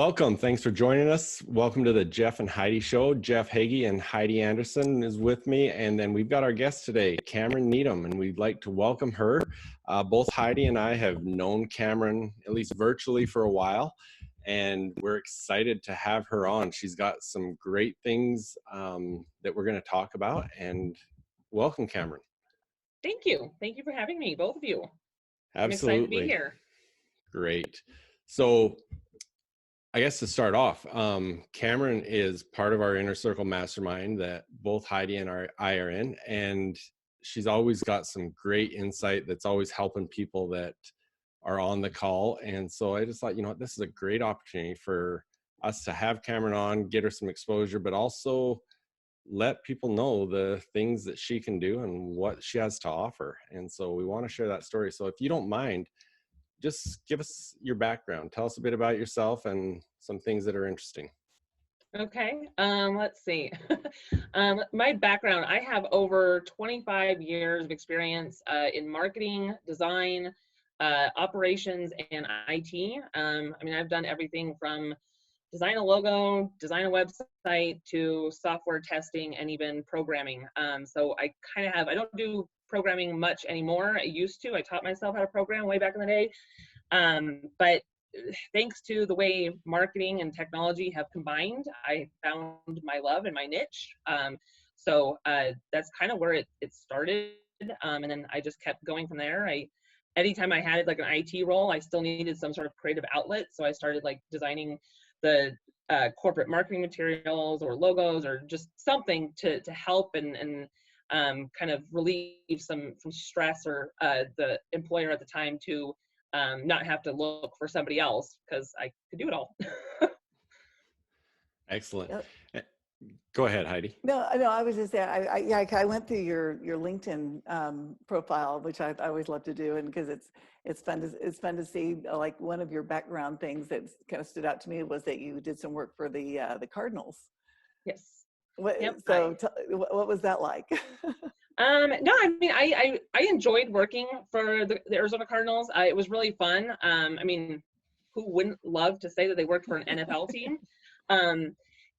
Welcome. Thanks for joining us. Welcome to the Jeff and Heidi Show. Jeff Heggie and Heidi Anderson is with me. And then we've got our guest today, Cameron Needham, and we'd like to welcome her. Both Heidi and I have known Cameron, at least virtually, for a while, and we're excited to have her on. She's got some great things that we're going to talk about. And welcome, Cameron. Thank you. Thank you for having me, both of you. Absolutely. I'm excited to be here. Great. So I guess to start off, Cameron is part of our Inner Circle Mastermind that both Heidi and I are in, and she's always got some great insight that's always helping people that are on the call. And so I just thought, you know what, this is a great opportunity for us to have Cameron on, get her some exposure, but also let people know the things that she can do and what she has to offer. And so we want to share that story. So if you don't mind, just give us your background. Tell us a bit about yourself and some things that are interesting. Okay. Let's see. My background, I have over 25 years of experience in marketing, design, operations, and IT. I've done everything from design a logo, design a website, to software testing, and even programming. So I kind of have, I don't do programming much anymore. I used to. I taught myself how to program way back in the day. But thanks to the way marketing and technology have combined, I found my love and my niche. So that's kind of where it started. And then I just kept going from there. Anytime I had like an IT role, I still needed some sort of creative outlet. So I started like designing the corporate marketing materials or logos or just something to help and kind of relieve some stress or the employer at the time to not have to look for somebody else, because I could do it all. Excellent. Go ahead, Heidi. No, I was just saying, I went through your LinkedIn profile, which I always love to do, and because it's fun to see. Like, one of your background things that kind of stood out to me was that you did some work for the Cardinals. Yes. What was that like? No, I enjoyed working for the Arizona Cardinals. It was really fun. Who wouldn't love to say that they worked for an NFL team?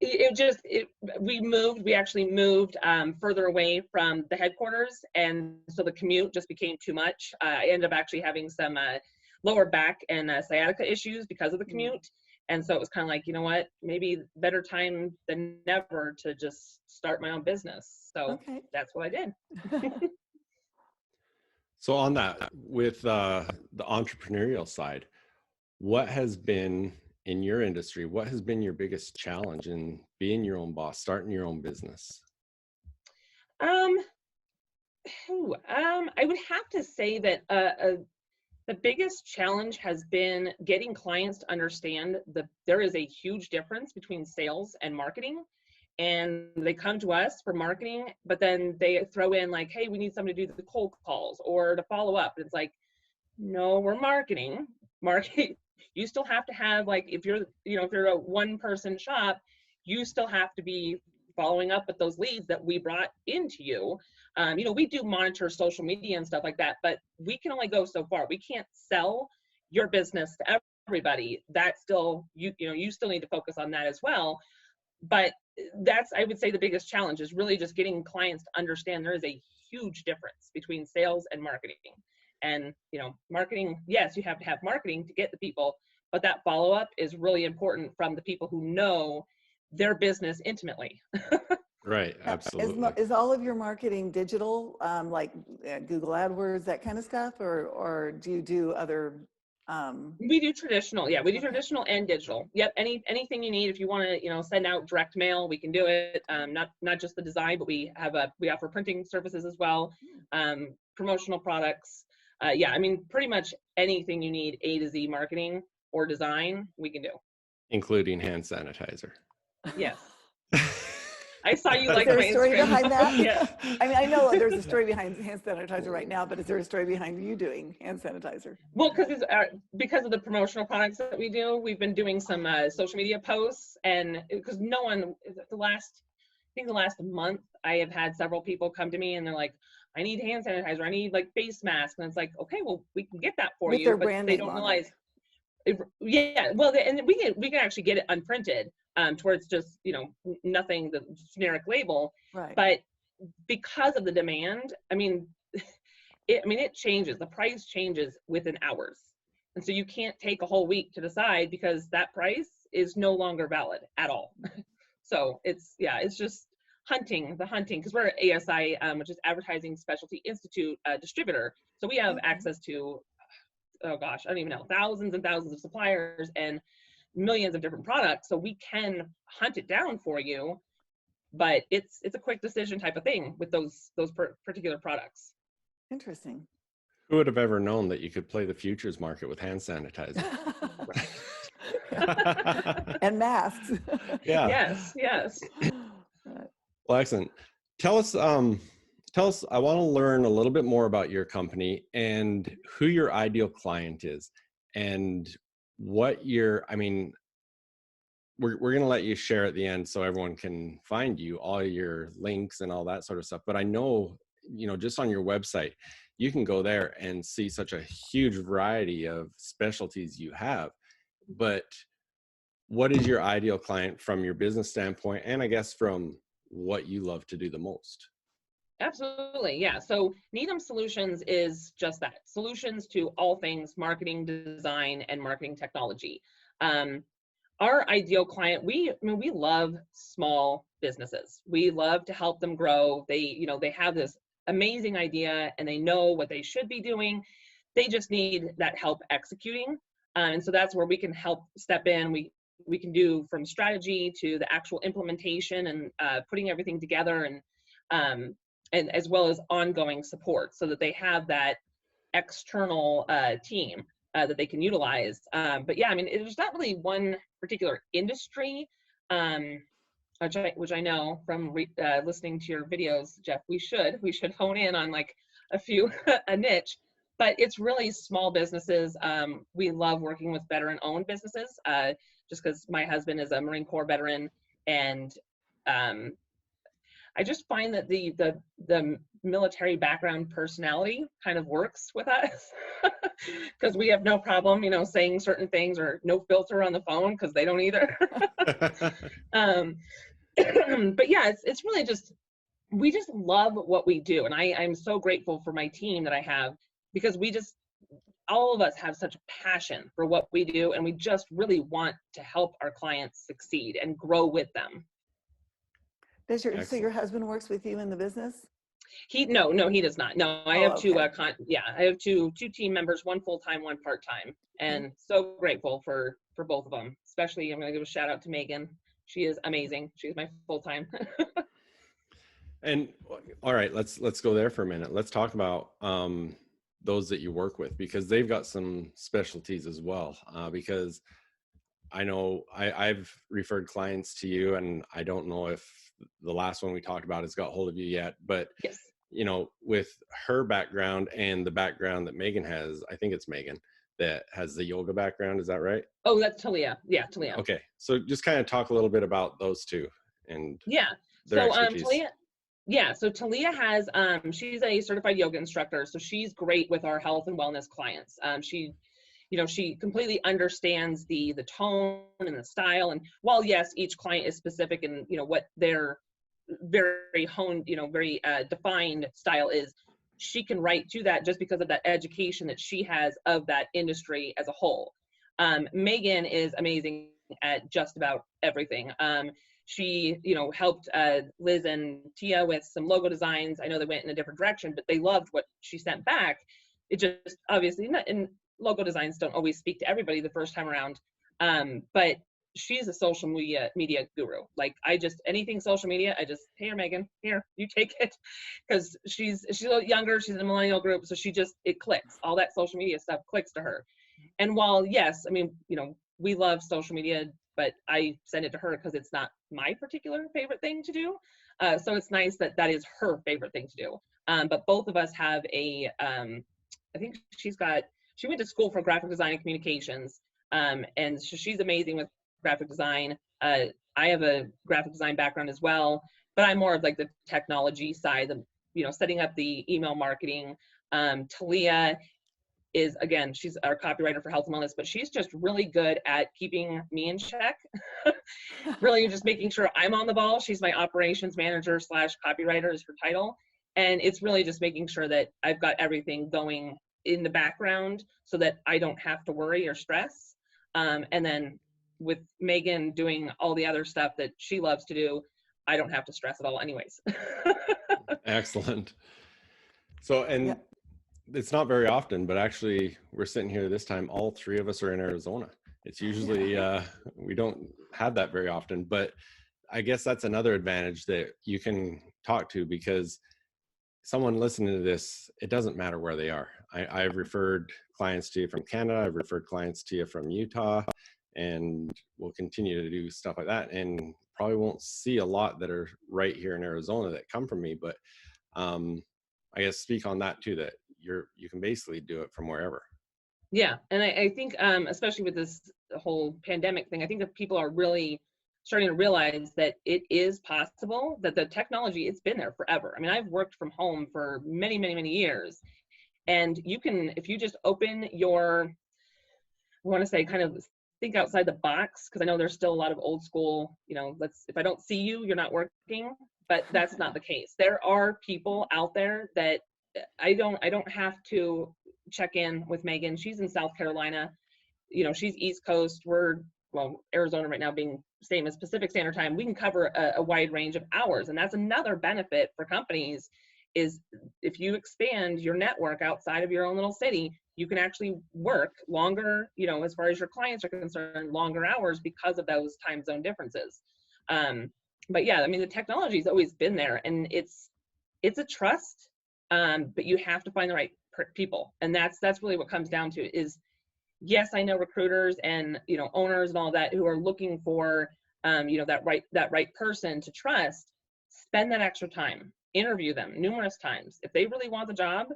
We actually moved further away from the headquarters, and so the commute just became too much. I ended up actually having some lower back and sciatica issues because of the commute. And so it was kind of like, you know what, maybe better time than never to just start my own business. So That's what I did. So on that, with the entrepreneurial side, what has been, in your industry, what has been your biggest challenge in being your own boss, starting your own business? I would have to say that the biggest challenge has been getting clients to understand that there is a huge difference between sales and marketing. And they come to us for marketing, but then they throw in like, hey, we need somebody to do the cold calls or to follow up. It's like, no, we're marketing. You still have to have, like, if you're a one-person shop, you still have to be following up with those leads that we brought into you. We do monitor social media and stuff like that, but we can only go so far. We can't sell your business to everybody. That's still, you still need to focus on that as well. But that's, I would say, the biggest challenge is really just getting clients to understand there is a huge difference between sales and marketing. And, marketing, yes, you have to have marketing to get the people, but that follow-up is really important from the people who know their business intimately. Right, absolutely. Is all of your marketing digital, like Google AdWords, that kind of stuff, or do you do other? We do traditional, yeah. We do traditional and digital. Yep, anything you need. If you want to, send out direct mail, we can do it. Not just the design, but we offer printing services as well. Promotional products. Pretty much anything you need A to Z marketing or design, we can do. Including hand sanitizer. Yes. I saw you like my Instagram. Is there a story behind that? Yeah. I know there's a story behind hand sanitizer right now, but is there a story behind you doing hand sanitizer? Well, because of the promotional products that we do, we've been doing some social media posts, and because the last month, I have had several people come to me and they're like, I need hand sanitizer, I need like face masks, and it's like, okay, well, we can get that for you, but they don't realize. Yeah, well, and we can actually get it unprinted, to where it's just, nothing, the generic label. Right. But because of the demand, I mean, it changes. The price changes within hours. And so you can't take a whole week to decide, because that price is no longer valid at all. So it's just the hunting, because we're ASI, which is Advertising Specialty Institute distributor. So we have access to, oh gosh, I don't even know, thousands and thousands of suppliers and millions of different products. So we can hunt it down for you, but it's a quick decision type of thing with those particular products. Interesting. Who would have ever known that you could play the futures market with hand sanitizer? And masks. Yeah. Yes. Well, excellent. Tell us, I want to learn a little bit more about your company and who your ideal client is, and what we're going to let you share at the end so everyone can find you, all your links and all that sort of stuff. But I know, just on your website, you can go there and see such a huge variety of specialties you have. But what is your ideal client from your business standpoint, and I guess from what you love to do the most? Absolutely. Yeah. So Needham Solutions is just that, solutions to all things marketing, design, and marketing technology. Our ideal client, we love small businesses. We love to help them grow. They have this amazing idea and they know what they should be doing. They just need that help executing. And so that's where we can help step in. We can do from strategy to the actual implementation and putting everything together, and as well as ongoing support, so that they have that external team that they can utilize. But yeah, there's not really one particular industry, which I know from listening to your videos, Jeff, we should hone in on like a niche, but it's really small businesses. We love working with veteran-owned businesses, just because my husband is a Marine Corps veteran, and I just find that the military background personality kind of works with us, because we have no problem, saying certain things, or no filter on the phone, because they don't either. But yeah, it's really just, we just love what we do. And I'm so grateful for my team that I have, because all of us have such a passion for what we do, and we just really want to help our clients succeed and grow with them. So your husband works with you in the business? No, he does not. No, I have two, I have two team members, one full-time, one part-time, and so grateful for both of them. Especially, I'm going to give a shout out to Megan. She is amazing. She's my full-time. And all right, let's go there for a minute. Let's talk about those that you work with, because they've got some specialties as well. Because I know I've referred clients to you, and I don't know if the last one we talked about has got hold of you yet, but yes. With her background and the background that Megan has, I think it's Megan that has the yoga background. Is that right? Oh, that's Talia. Yeah, Talia. Okay. So just kind of talk a little bit about those two and their expertise. So Talia has, she's a certified yoga instructor. So she's great with our health and wellness clients. She completely understands the tone and the style. And while yes, each client is specific in, what their very honed, very defined style is, she can write to that just because of that education that she has of that industry as a whole. Megan is amazing at just about everything. She, helped Liz and Tia with some logo designs. I know they went in a different direction, but they loved what she sent back. It just obviously and logo designs don't always speak to everybody the first time around. But she's a social media guru. Like anything social media, hey, Megan, here, you take it. Because she's a little younger, she's in a millennial group. So it clicks. All that social media stuff clicks to her. And while, yes, we love social media, but I send it to her because it's not my particular favorite thing to do. So it's nice that is her favorite thing to do. But both of us have I think she went to school for graphic design and communications. And so she's amazing with graphic design. I have a graphic design background as well, but I'm more of like the technology side, setting up the email marketing. Talia is, again, she's our copywriter for health and wellness, but she's just really good at keeping me in check. Really just making sure I'm on the ball. She's my operations manager / copywriter is her title. And it's really just making sure that I've got everything going in the background so that I don't have to worry or stress. And then with Megan doing all the other stuff that she loves to do, I don't have to stress at all anyways. Excellent. So, and it's not very often, but actually we're sitting here this time, all three of us are in Arizona. It's usually, we don't have that very often, but I guess that's another advantage that you can talk to, because someone listening to this, it doesn't matter where they are. I've referred clients to you from Canada. I've referred clients to you from Utah, and we'll continue to do stuff like that. And probably won't see a lot that are right here in Arizona that come from me, but I guess speak on that too, that you can basically do it from wherever. Yeah. And I think, especially with this whole pandemic thing, I think that people are really starting to realize that it is possible, that the technology, it's been there forever. I mean, I've worked from home for many, many, many years. And you can, if you just open your, I want to say, kind of think outside the box, because I know there's still a lot of old school, if I don't see you, you're not working, but that's not the case. There are people out there that I don't have to check in with Megan. She's in South Carolina, she's East Coast. Arizona right now being same as Pacific Standard Time, we can cover a wide range of hours. And that's another benefit for companies, is if you expand your network outside of your own little city, you can actually work longer, as far as your clients are concerned, longer hours because of those time zone differences. But yeah, I mean, the technology's always been there, and it's a trust, but you have to find the right people. And that's really what comes down to is, yes, I know recruiters and, owners and all that who are looking for, that right person to trust. Spend that extra time, interview them numerous times. If they really want the job,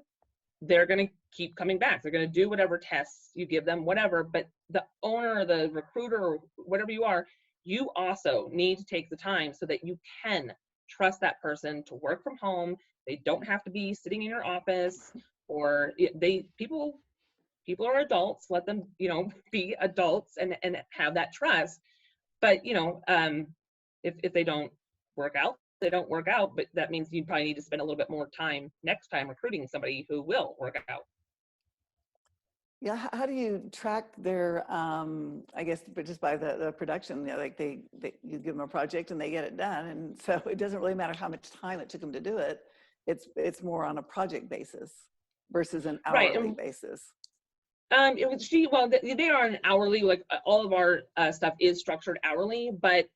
they're going to keep coming back. They're going to do whatever tests you give them, whatever. But the owner, the recruiter, or whatever you are, you also need to take the time so that you can trust that person to work from home. They don't have to be sitting in your office, or people are adults. Let them, be adults and have that trust. But, if they don't work out, they don't work out, but that means you probably need to spend a little bit more time next time recruiting somebody who will work out. Yeah, how do you track their, I guess, but just by the production, like you give them a project and they get it done. And so it doesn't really matter how much time it took them to do it. It's more on a project basis versus an hourly basis. They are an hourly, like all of our stuff is structured hourly, but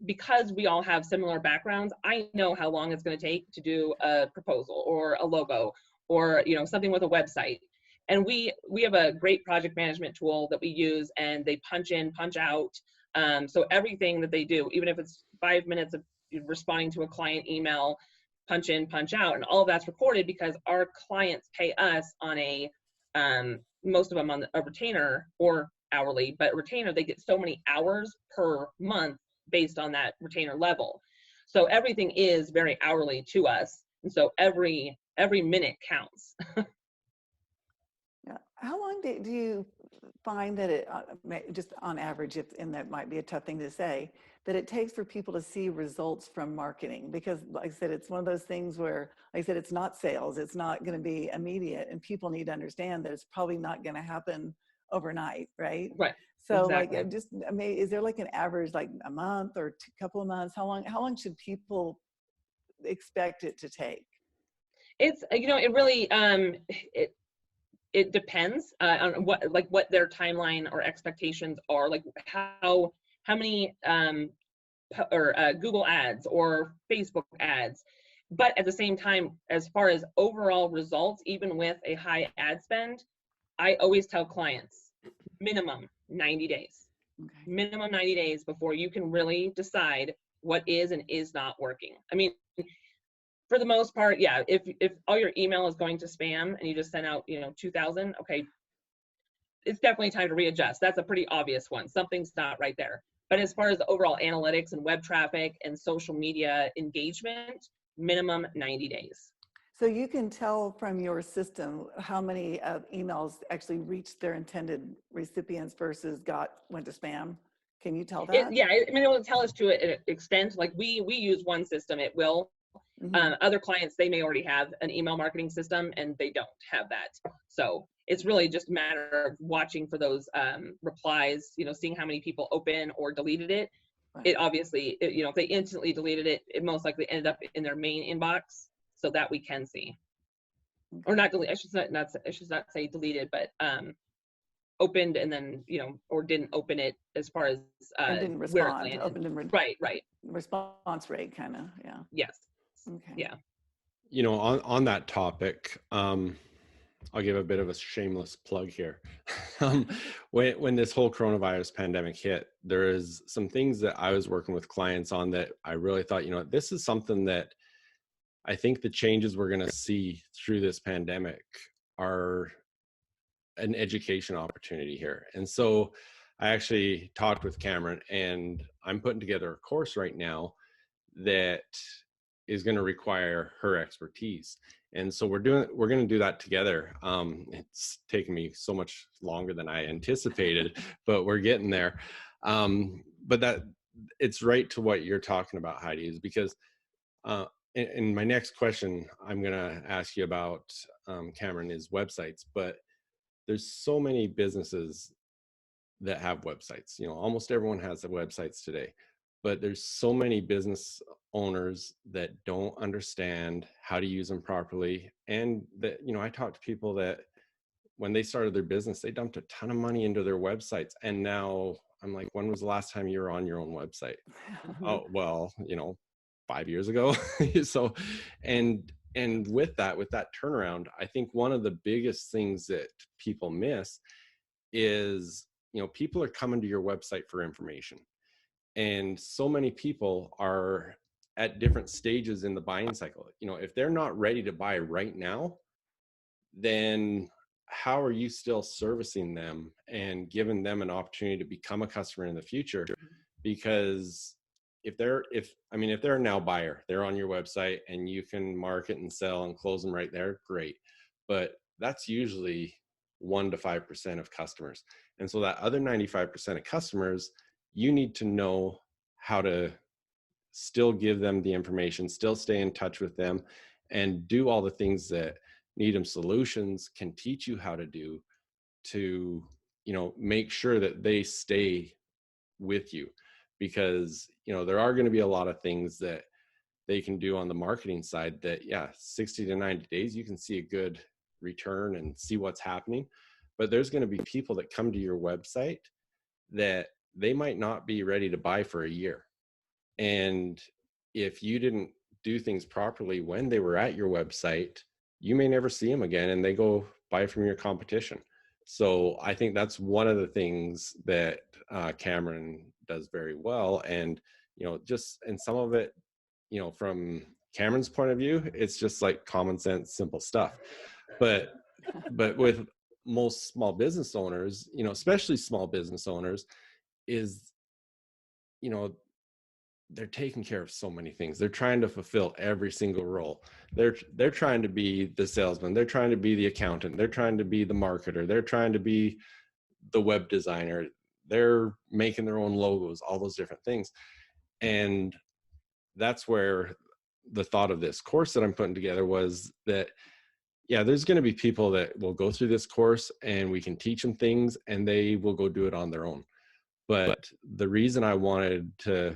because we all have similar backgrounds, I know how long it's going to take to do a proposal or a logo or, something with a website. And we have a great project management tool that we use, and they punch in, punch out. So everything that they do, even if it's 5 minutes of responding to a client email, punch in, punch out, and all of that's recorded because our clients pay us on most of them on a retainer or hourly, but retainer, they get so many hours per month based on that retainer level. So everything is very hourly to us. And so every minute counts. Yeah. How long do you find that it, just on average, and that might be a tough thing to say, that it takes for people to see results from marketing? Because like I said, it's one of those things where, like I said, it's not sales, it's not going to be immediate, and people need to understand that it's probably not going to happen overnight, right? Right. So exactly. Is there like an average, like a month or a couple of months? How long should people expect it to take? It's, it really, it depends on what their timeline or expectations are, like how many Google ads or Facebook ads. But at the same time, as far as overall results, even with a high ad spend, I always tell clients minimum 90 days. Okay. Minimum 90 days before you can really decide what is and is not working. I mean, for the most part, yeah, if all your email is going to spam and you just send out, 2,000, okay, it's definitely time to readjust. That's a pretty obvious one. Something's not right there. But as far as the overall analytics and web traffic and social media engagement, minimum 90 days. So you can tell from your system how many emails actually reached their intended recipients versus went to spam. Can you tell that? Yeah, I mean, it will tell us to an extent. Like we use one system, it will. Other clients, they may already have an email marketing system and they don't have that. So it's really just a matter of watching for those replies, seeing how many people open or deleted it. Right. It obviously, if they instantly deleted it, it most likely ended up in their main inbox, so that we can see. Okay. Or not delete, I should not say deleted, but opened and then, or didn't open it as far as and didn't where it respond. landed. Opened and Right. response rate kind of, yeah. Yes. Okay. Yeah. On that topic, I'll give a bit of a shameless plug here. When this whole coronavirus pandemic hit, there is some things that I was working with clients on that I really thought, this is something that I think the changes we're going to see through this pandemic are an education opportunity here. And so I actually talked with Cameron, and I'm putting together a course right now that is going to require her expertise. And so we're going to do that together. It's taken me so much longer than I anticipated, but we're getting there. But that it's right to what you're talking about, Heidi, is because in my next question, I'm going to ask you about Cameron is websites, but there's so many businesses that have websites. Almost everyone has websites today, but there's so many business owners that don't understand how to use them properly. And that, I talk to people that when they started their business, they dumped a ton of money into their websites. And now I'm like, when was the last time you were on your own website? Oh, well, 5 years ago. So, and with that turnaround, I think one of the biggest things that people miss is, people are coming to your website for information. And so many people are at different stages in the buying cycle. If they're not ready to buy right now, then how are you still servicing them and giving them an opportunity to become a customer in the future? Because if they're a now buyer, they're on your website and you can market and sell and close them right there, great. But that's usually 1 to 5% of customers. And so that other 95% of customers, you need to know how to still give them the information, still stay in touch with them, and do all the things that Needham Solutions can teach you how to do to, make sure that they stay with you. Because, there are going to be a lot of things that they can do on the marketing side that, 60 to 90 days, you can see a good return and see what's happening. But there's going to be people that come to your website that they might not be ready to buy for a year. And if you didn't do things properly when they were at your website, you may never see them again and they go buy from your competition. So I think that's one of the things that Cameron does very well. And, and some of it, from Cameron's point of view, it's just like common sense, simple stuff. But with most small business owners, especially small business owners, is, they're taking care of so many things. They're trying to fulfill every single role. They're trying to be the salesman. They're trying to be the accountant. They're trying to be the marketer. They're trying to be the web designer. They're making their own logos, all those different things. And that's where the thought of this course that I'm putting together was that, there's going to be people that will go through this course and we can teach them things and they will go do it on their own. But the reason I wanted to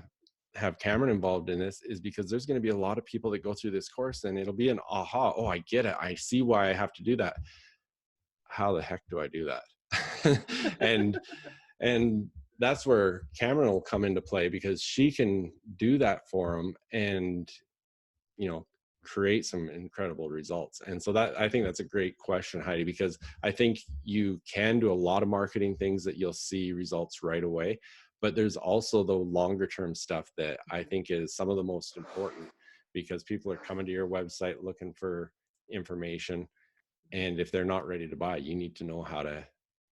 have Cameron involved in this is because there's going to be a lot of people that go through this course and it'll be an aha. Oh, I get it. I see why I have to do that. How the heck do I do that? and that's where Cameron will come into play, because she can do that for them and, create some incredible results. And so that, I think that's a great question, Heidi, because I think you can do a lot of marketing things that you'll see results right away. But there's also the longer term stuff that I think is some of the most important, because people are coming to your website looking for information. And if they're not ready to buy, you need to know how to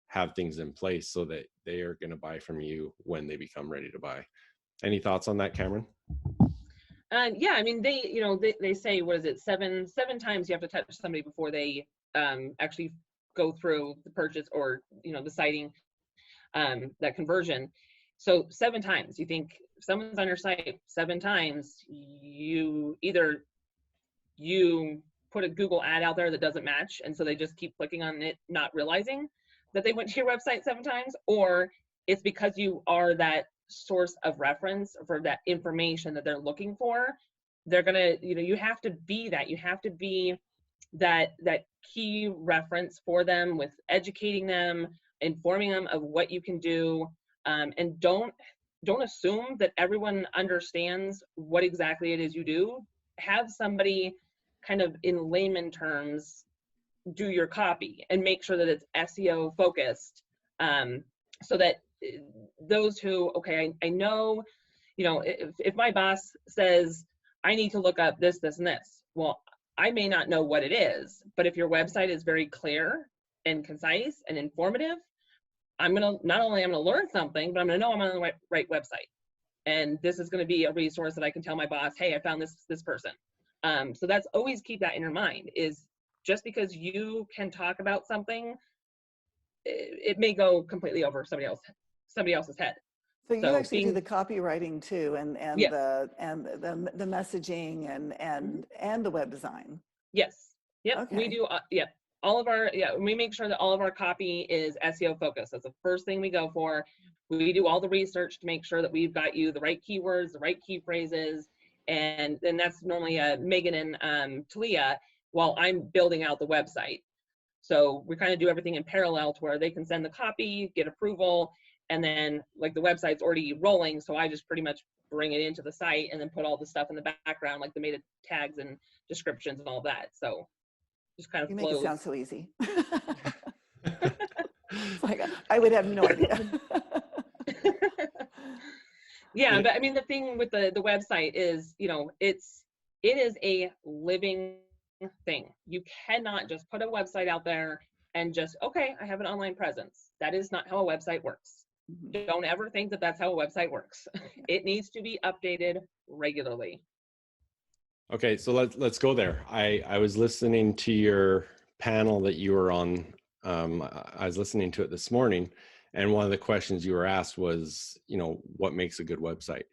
have things in place so that they are going to buy from you when they become ready to buy. Any thoughts on that, Cameron? Yeah, I mean, they say, what is it, seven times you have to touch somebody before they actually go through the purchase or, the citing, that conversion. So 7 times, you think if someone's on your site 7 times, you put a Google ad out there that doesn't match, and so they just keep clicking on it, not realizing that they went to your website 7 times, or it's because you are that source of reference for that information that they're looking for. They're gonna, you have to be that. You have to be that key reference for them, with educating them, informing them of what you can do, and don't assume that everyone understands what exactly it is you do. Have somebody kind of in layman terms do your copy and make sure that it's SEO focused, so that those who, okay, I know, if my boss says I need to look up this, this, and this, well, I may not know what it is, but if your website is very clear and concise and informative, not only I'm gonna learn something, but I'm gonna know I'm on the right website. And this is gonna be a resource that I can tell my boss, hey, I found this person. So that's always keep that in your mind, is just because you can talk about something, it may go completely over somebody else's head. So you actually do the copywriting too, and yes. the messaging and the web design. Yes. Yep. Okay. We do. Yep. All of our, we make sure that all of our copy is SEO focused. That's the first thing we go for. We do all the research to make sure that we've got you the right keywords, the right key phrases, and then that's normally Megan and Talia while I'm building out the website. So we kind of do everything in parallel to where they can send the copy, get approval, and then like the website's already rolling, so I just pretty much bring it into the site and then put all the stuff in the background, like the meta tags and descriptions and all that. So just kind of you flows. make it sound so easy. Like, I would have no idea. Yeah, but I mean, the thing with the website is, it is a living thing. You cannot just put a website out there and just, okay, I have an online presence. That is not how a website works. Mm-hmm. Don't ever think that that's how a website works. It needs to be updated regularly. Okay, so let's go there. I was listening to your panel that you were on. I was listening to it this morning, and one of the questions you were asked was, what makes a good website?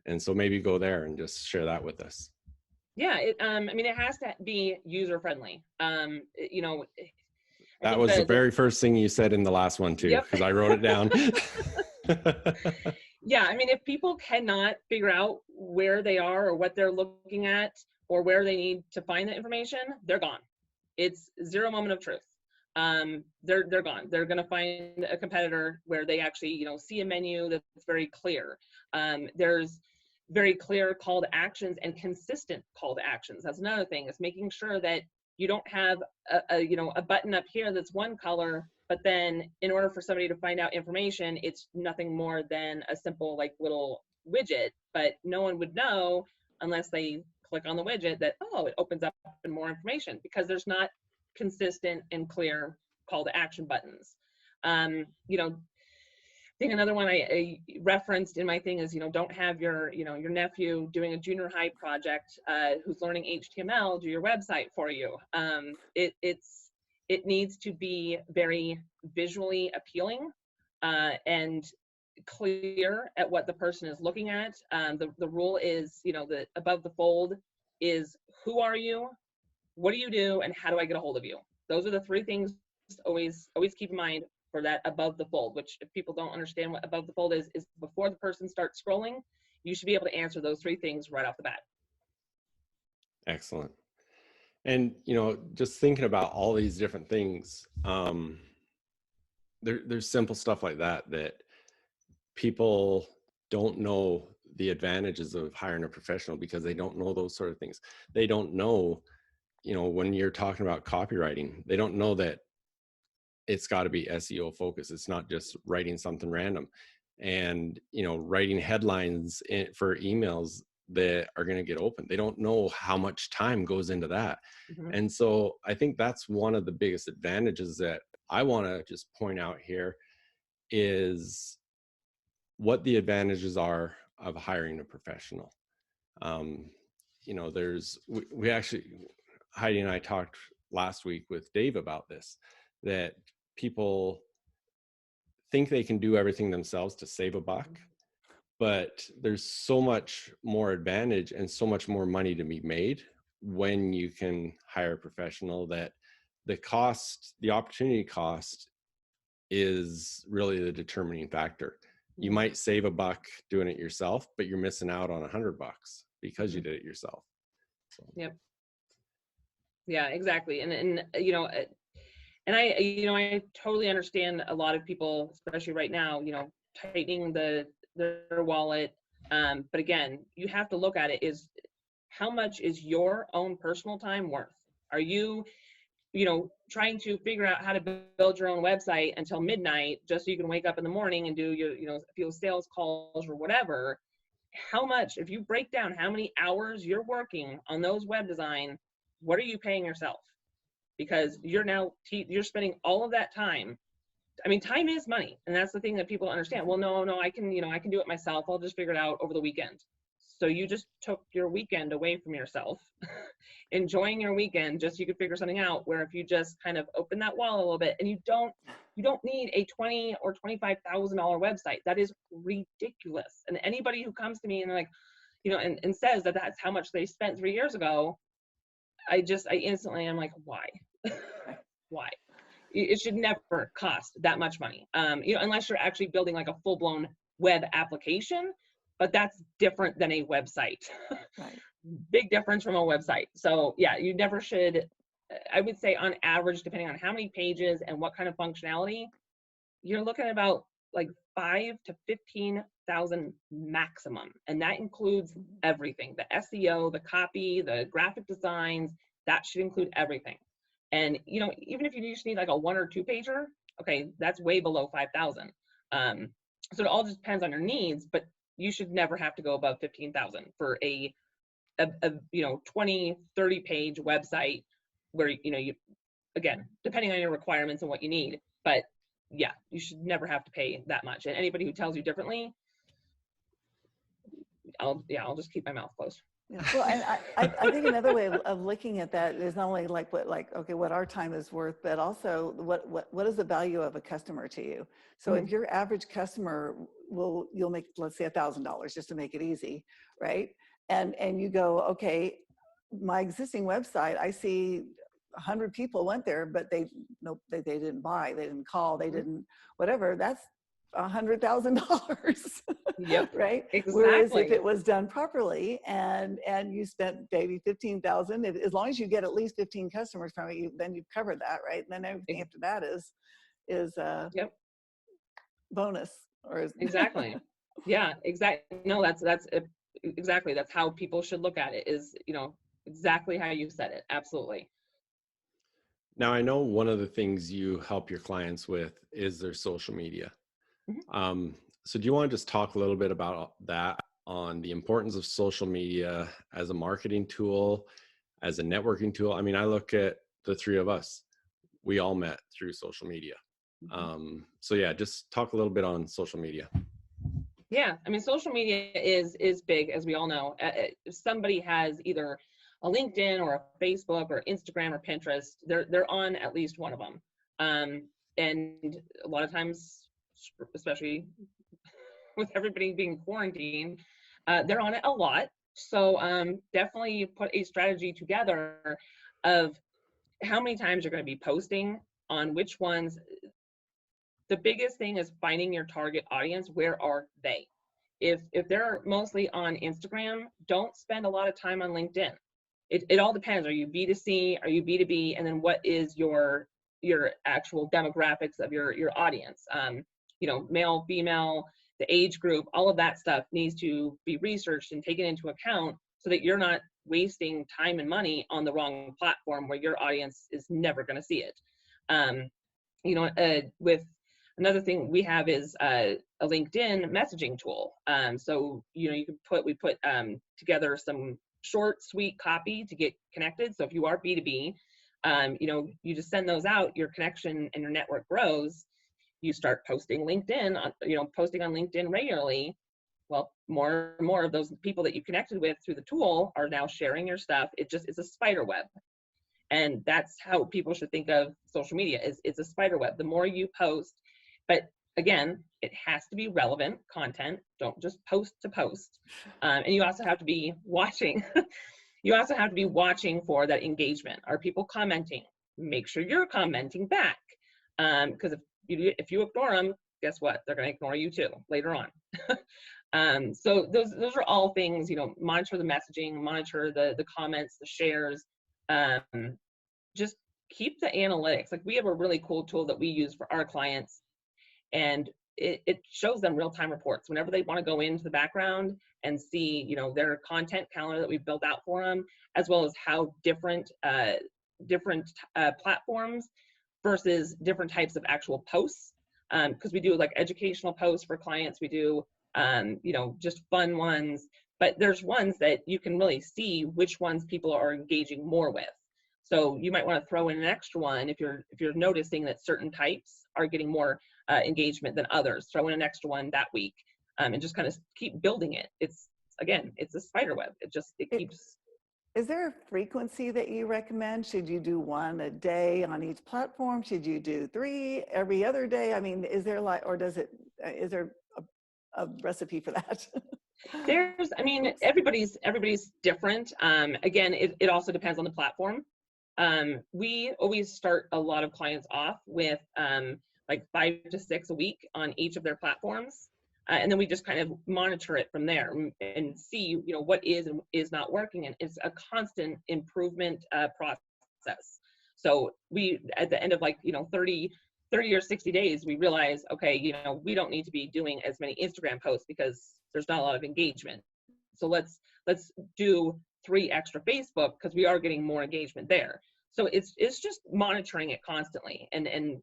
And so maybe go there and just share that with us. Yeah, I mean, it has to be user friendly. That was the very first thing you said in the last one too, because I wrote it down. Yeah, I mean, if people cannot figure out where they are or what they're looking at or where they need to find the information, they're gone. It's zero moment of truth. They're gone. They're going to find a competitor where they actually, see a menu that's very clear. There's very clear call to actions and consistent call to actions. That's another thing, is making sure that you don't have a button up here that's one color, but then in order for somebody to find out information, it's nothing more than a simple like little widget, but no one would know unless they click on the widget that, oh, it opens up more information, because there's not consistent and clear call to action buttons. I think another one I referenced in my thing is, don't have your nephew doing a junior high project who's learning HTML do your website for you. It needs to be very visually appealing and clear at what the person is looking at. The rule is, the above the fold is, who are you, what do you do, and how do I get a hold of you? Those are the three things always keep in mind for that above the fold, which if people don't understand what above the fold is before the person starts scrolling, you should be able to answer those three things right off the bat. Excellent. And, just thinking about all these different things, there's simple stuff like that people don't know the advantages of hiring a professional, because they don't know those sort of things. They don't know, when you're talking about copywriting, they don't know that it's got to be SEO focused. It's not just writing something random, and writing headlines for emails that are going to get open. They don't know how much time goes into that. Mm-hmm. And so I think that's one of the biggest advantages that I want to just point out here, is what the advantages are of hiring a professional. you know, we actually, Heidi and I talked last week with Dave about this, that people think they can do everything themselves to save a buck, but there's so much more advantage and so much more money to be made when you can hire a professional, that the opportunity cost is really the determining factor. You might save a buck doing it yourself, but you're missing out on $100 because you did it yourself. So. Yep. Yeah, exactly. And you know, and I totally understand a lot of people, especially right now, you know, tightening their wallet. But again, you have to look at it is, how much is your own personal time worth? Are you, you know, trying to figure out how to build your own website until midnight just so you can wake up in the morning and do your, you know, a few sales calls or whatever? How much, if you break down how many hours you're working on those web design, what are you paying yourself? Because you're now, you're spending all of that time. I mean, time is money. And that's the thing that people understand. Well, no, I can, you know, I can do it myself. I'll just figure it out over the weekend. So you just took your weekend away from yourself, enjoying your weekend just so you could figure something out, where if you just kind of open that wall a little bit, and you don't need a $20,000 or $25,000 website. That is ridiculous. And anybody who comes to me and they're like, you know, and says that that's how much they spent 3 years ago, I instantly am like, why? Why? It should never cost that much money. You know, unless you're actually building like a full-blown web application, but that's different than a website. Right. Big difference from a website. So yeah, you never should. I would say on average, depending on how many pages and what kind of functionality, you're looking at about like 5,000 to 15,000 maximum. And that includes everything, the SEO, the copy, the graphic designs, that should include everything. And, you know, even if you just need like a 1 or 2 pager, okay, that's way below 5,000. So it all just depends on your needs, but you should never have to go above 15,000 for a you know, 20, 30 page website where, you know, you, again, depending on your requirements and what you need, but yeah, you should never have to pay that much. And anybody who tells you differently, I'll just keep my mouth closed. Yeah. Well, and I think another way of looking at that is not only like what our time is worth, but also what is the value of a customer to you? So if your average customer you'll make, let's say $1,000 just to make it easy, right? And you go, okay, my existing website, I see 100 people went there, but they didn't buy, they didn't call, they didn't whatever. That's $100,000. Yep. Right. Exactly. Whereas if it was done properly and you spent maybe 15,000, as long as you get at least 15 customers from it, then you've covered that, right? And then everything after that is yep. bonus or exactly. Yeah, exactly. No, that's exactly, that's how people should look at it, is, you know, exactly how you said it. Absolutely. Now, I know one of the things you help your clients with is their social media. So do you want to just talk a little bit about that, on the importance of social media as a marketing tool, as a networking tool? I mean, I look at the three of us, we all met through social media. So yeah, just talk a little bit on social media. Yeah, I mean, social media is big, as we all know. If somebody has either a LinkedIn or a Facebook or Instagram or Pinterest, they're on at least one of them. And a lot of times, especially with everybody being quarantined, they're on it a lot. So definitely put a strategy together of how many times you're going to be posting, on which ones. The biggest thing is finding your target audience. Where are they? If they're mostly on Instagram, don't spend a lot of time on LinkedIn. It all depends. Are you B2C? Are you B2B? And then what is your actual demographics of your audience? You know, male, female, the age group, all of that stuff needs to be researched and taken into account so that you're not wasting time and money on the wrong platform where your audience is never going to see it. You know, with another thing we have is a LinkedIn messaging tool. So, you know, we put together some short, sweet copy to get connected. So if you are B2B, you know, you just send those out, your connection and your network grows. You start posting LinkedIn, posting on LinkedIn regularly. Well, more and more of those people that you connected with through the tool are now sharing your stuff. It's a spider web. And that's how people should think of social media, is it's a spider web. The more you post, but again, it has to be relevant content. Don't just post to post. And you also have to be watching. You also have to be watching for that engagement. Are people commenting? Make sure you're commenting back. Because if you ignore them, guess what? They're going to ignore you too later on. So those are all things, monitor the messaging, monitor the comments, the shares. Just keep the analytics. Like, we have a really cool tool that we use for our clients, and it shows them real-time reports whenever they want to go into the background and see, their content calendar that we've built out for them, as well as how different platforms versus different types of actual posts. Because we do like educational posts for clients, we do just fun ones, but there's ones that you can really see which ones people are engaging more with. So you might want to throw in an extra one if you're noticing that certain types are getting more engagement than others. Throw in an extra one that week, and just kind of keep building it. It's a spider web. It keeps. Is there a frequency that you recommend? Should you do one a day on each platform? Should you do 3 every other day? I mean, is there is there a recipe for that? Everybody's different. Again, it also depends on the platform. We always start a lot of clients off with like 5 to 6 a week on each of their platforms. And then we just kind of monitor it from there and see, what is and is not working. And it's a constant improvement process. So we, at the end of 30 or 60 days, we realize, okay, we don't need to be doing as many Instagram posts because there's not a lot of engagement. So let's do 3 extra Facebook, because we are getting more engagement there. So it's just monitoring it constantly and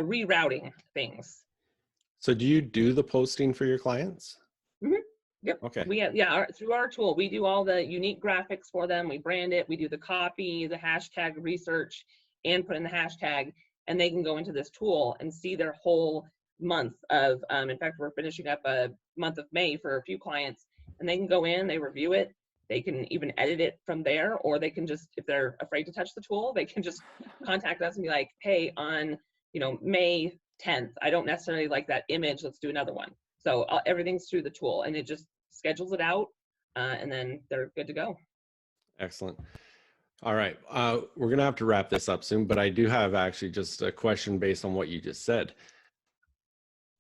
rerouting things. So do you do the posting for your clients? Mm-hmm. Yep. Okay. Through our tool, we do all the unique graphics for them. We brand it. We do the copy, the hashtag research, and put in the hashtag, and they can go into this tool and see their whole month of, in fact, we're finishing up a month of May for a few clients, and they can go in, they review it. They can even edit it from there, or they can just, if they're afraid to touch the tool, they can just contact us and be like, hey, on, May 10th, I don't necessarily like that image, let's do another one. So everything's through the tool, and it just schedules it out, and then they're good to go. Excellent. All right. We're going to have to wrap this up soon, but I do have actually just a question based on what you just said.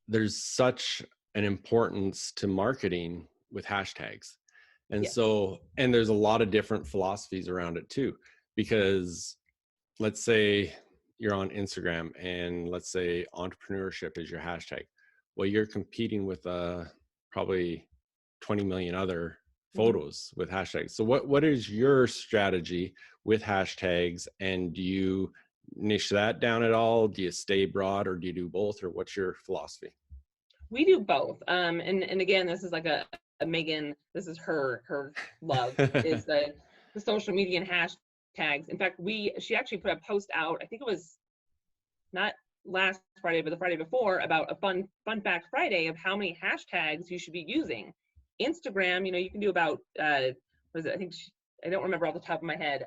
There's such an importance to marketing with hashtags. And Yes. and there's a lot of different philosophies around it too, because let's say you're on Instagram and let's say entrepreneurship is your hashtag. Well, you're competing with probably 20 million other photos with hashtags. So what is your strategy with hashtags, and do you niche that down at all? Do you stay broad, or do you do both, or what's your philosophy? We do both. And again, this is like a Megan, this is her love is the social media and hashtags. In fact, she actually put a post out, I think it was not last Friday, but the Friday before, about a fun fact Friday of how many hashtags you should be using. Instagram, you can do about, I don't remember off the top of my head,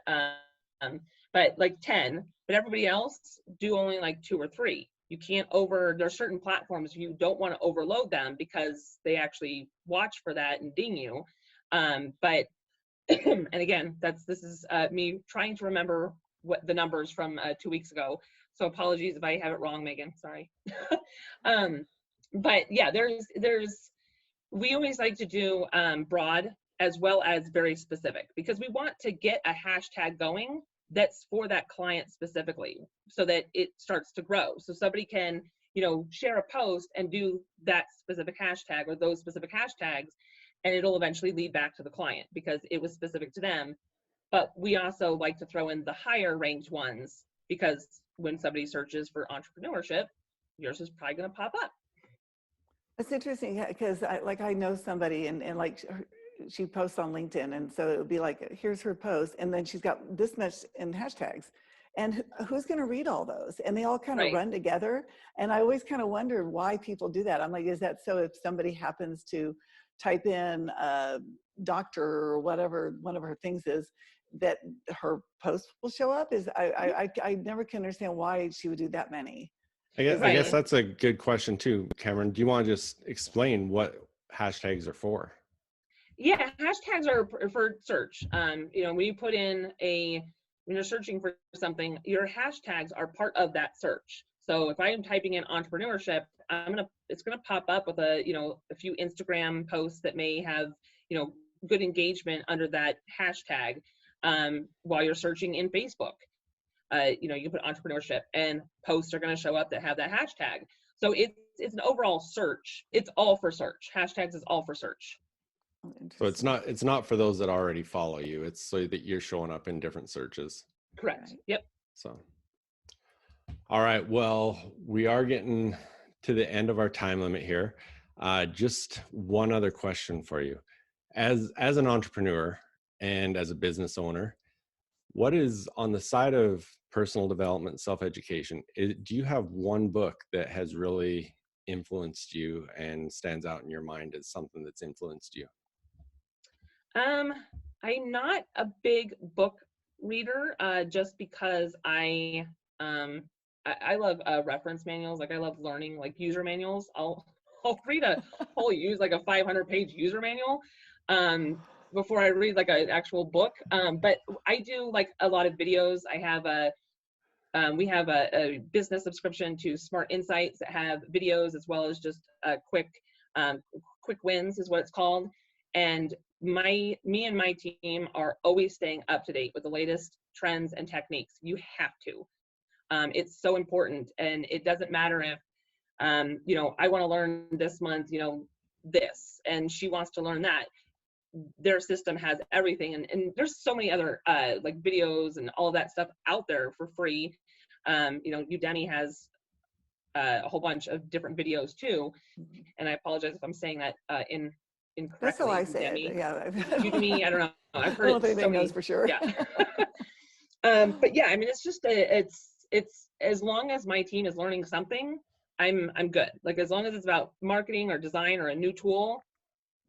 but like 10, but everybody else do only like 2 or 3. You can't there's certain platforms you don't want to overload them because they actually watch for that and ding you. But, and again, this is me trying to remember what the numbers from 2 weeks ago. So apologies if I have it wrong, Megan, sorry. But yeah, we always like to do broad as well as very specific, because we want to get a hashtag going that's for that client specifically, so that it starts to grow. So somebody can, share a post and do that specific hashtag or those specific hashtags, and it'll eventually lead back to the client because it was specific to them. But we also like to throw in the higher ranked ones, because when somebody searches for entrepreneurship, yours is probably going to pop up. It's interesting because I know somebody and like she posts on LinkedIn, and so it would be like, here's her post, and then she's got this much in hashtags, and who's going to read all those? And they all kind of Right. run together. And I always kind of wonder why people do that. I'm like, is that so if somebody happens to type in doctor or whatever one of her things is, that her post will show up? I never can understand why she would do that many. I guess Right. that's a good question too, Cameron. Do you want to just explain what hashtags are for? Yeah, hashtags are for search. You know, when you put in when you're searching for something, your hashtags are part of that search. So if I am typing in entrepreneurship, it's gonna pop up with a few Instagram posts that may have good engagement under that hashtag. While you're searching in Facebook, you put entrepreneurship, and posts are going to show up that have that hashtag. So it's an overall search. It's all for search. Hashtags is all for search. Oh, So it's not for those that already follow you. It's so that you're showing up in different searches. Correct. Right. Yep. So, all right. Well, we are getting to the end of our time limit here. Just one other question for you. As an entrepreneur and as a business owner, what is on the side of personal development, self-education? Do you have one book that has really influenced you and stands out in your mind as something that's influenced you? I'm not a big book reader, just because I love reference manuals. Like I love learning like user manuals. I'll read a whole like a 500-page user manual before I read like an actual book. But I do like a lot of videos. We have a business subscription to Smart Insights that have videos as well as just quick wins is what it's called. And me and my team are always staying up to date with the latest trends and techniques. You have to. It's so important, and it doesn't matter if I want to learn this month this, and she wants to learn that. Their system has everything, and there's so many other like videos and all of that stuff out there for free. Udemy has a whole bunch of different videos too, and I apologize if I'm saying that incorrectly. That's how I say Udemy. it. Yeah. Udemy, I don't know. I've heard I don't it think so they many. knows for sure. Yeah. But yeah, I mean, it's just it's as long as my team is learning something, I'm good. Like as long as it's about marketing or design or a new tool,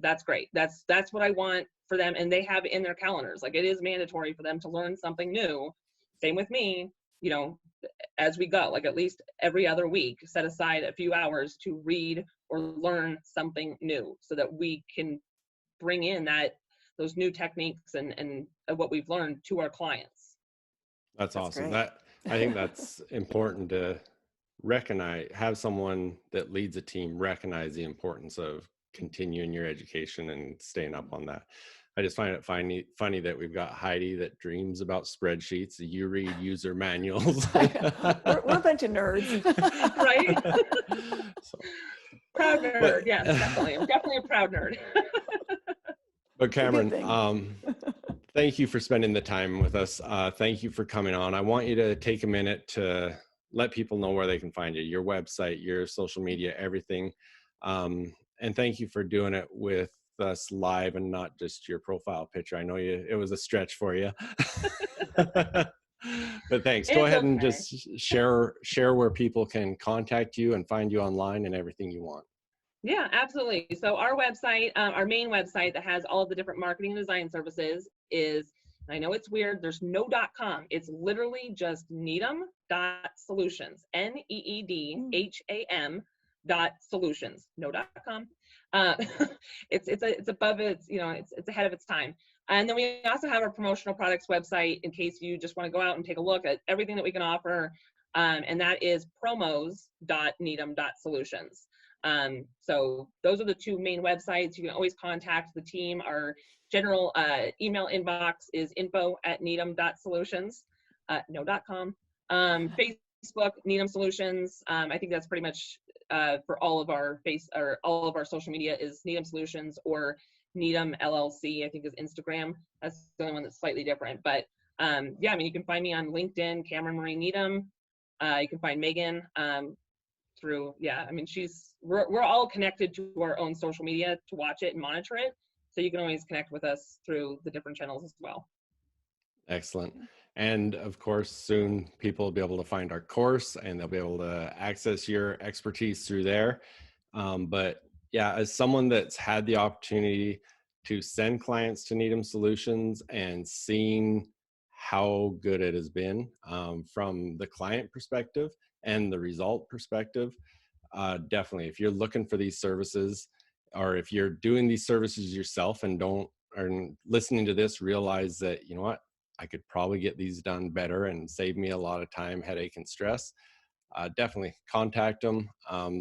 that's great. That's what I want for them, and they have it in their calendars. Like it is mandatory for them to learn something new. Same with me, as we go, like at least every other week, set aside a few hours to read or learn something new so that we can bring in those new techniques and what we've learned to our clients. That's awesome. Great. I think that's important to have someone that leads a team recognize the importance of continuing your education and staying up on that. I just find it funny that we've got Heidi that dreams about spreadsheets. You read user manuals. we're a bunch of nerds. Right? So, proud nerd. Yes, definitely. I'm definitely a proud nerd. But Cameron, thank you for spending the time with us. Thank you for coming on. I want you to take a minute to let people know where they can find you, your website, your social media, everything. And thank you for doing it with us live and not just your profile picture. I know it was a stretch for you. But thanks. Go ahead and just share where people can contact you and find you online and everything you want. Yeah, absolutely. So our website, our main website that has all of the different marketing and design services is, I know it's weird, there's no .com. It's literally just Needham.Solutions, NEEDHAM .solutions, no .com. It's above its, it's ahead of its time. And then we also have our promotional products website in case you just want to go out and take a look at everything that we can offer. And that is promos.needham.solutions. So those are the two main websites. You can always contact the team. Our general email inbox is info@needham.solutions, no .com. Facebook, Needham Solutions. I think that's pretty much for all of our social media is Needham Solutions, or Needham LLC, I think is Instagram. That's the only one that's slightly different. But yeah, I mean, you can find me on LinkedIn, Cameron Marie Needham. You can find Megan through, I mean, we're all connected to our own social media to watch it and monitor it. So you can always connect with us through the different channels as well. Excellent. And of course, soon people will be able to find our course and they'll be able to access your expertise through there. But yeah, as someone that's had the opportunity to send clients to Needham Solutions and seeing how good it has been, from the client perspective and the result perspective, definitely, if you're looking for these services, or if you're doing these services yourself and don't, or listening to this, realize that, you know what, I could probably get these done better and save me a lot of time, headache, and stress. Definitely contact them.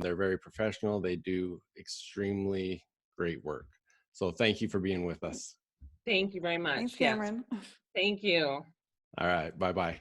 They're very professional. They do extremely great work. So thank you for being with us. Thank you very much. Thanks, Yes. Cameron. Thank you. All right. Bye-bye.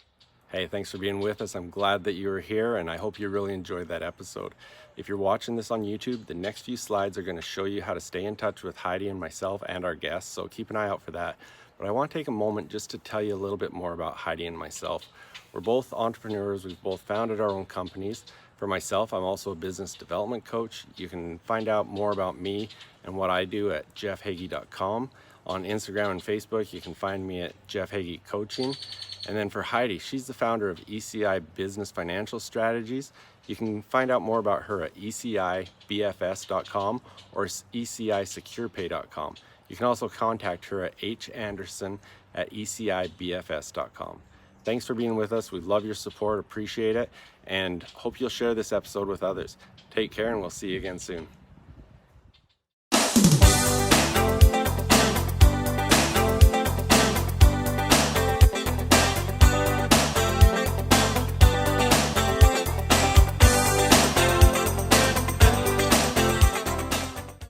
Hey, thanks for being with us. I'm glad that you were here, and I hope you really enjoyed that episode. If you're watching this on YouTube, the next few slides are going to show you how to stay in touch with Heidi and myself and our guests, so keep an eye out for that. But I want to take a moment just to tell you a little bit more about Heidi and myself. We're both entrepreneurs. We've both founded our own companies. For myself, I'm also a business development coach. You can find out more about me and what I do at jeffheggie.com. On Instagram and Facebook, you can find me at Jeff Heggie Coaching. And then for Heidi, she's the founder of ECI Business Financial Strategies. You can find out more about her at ecibfs.com or eciSecurePay.com. You can also contact her at handerson at ecibfs.com. Thanks for being with us. We love your support, appreciate it, and hope you'll share this episode with others. Take care, and we'll see you again soon.